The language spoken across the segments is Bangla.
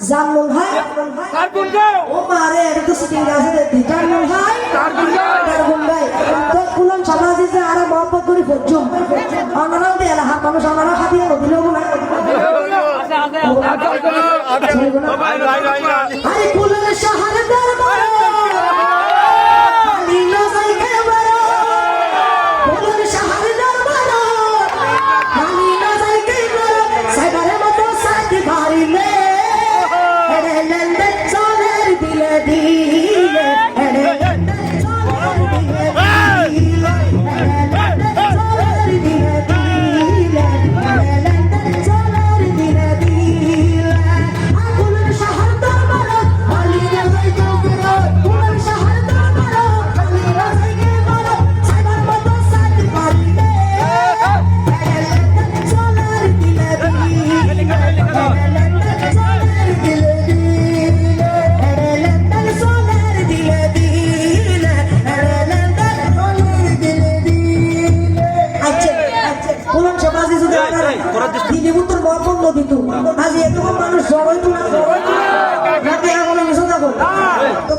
জানলুল ভাই ও মারে এটা তো সিটিং আছে রে জানলুল ভাই কারগুন ভাই তো কুলন সমাজে যে আরে মহব্বত করি ফজুম অনরাও দে আলা হাত মানুষ অনরা খাদিয়ে দিলো না আরে কুলন শহরে দরবার খালি না যাই কেবর কুলন শহরে দরবার খালি না যাই কেবর সাইবারে মতো সাথী ভারী নে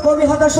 কবি হতাশ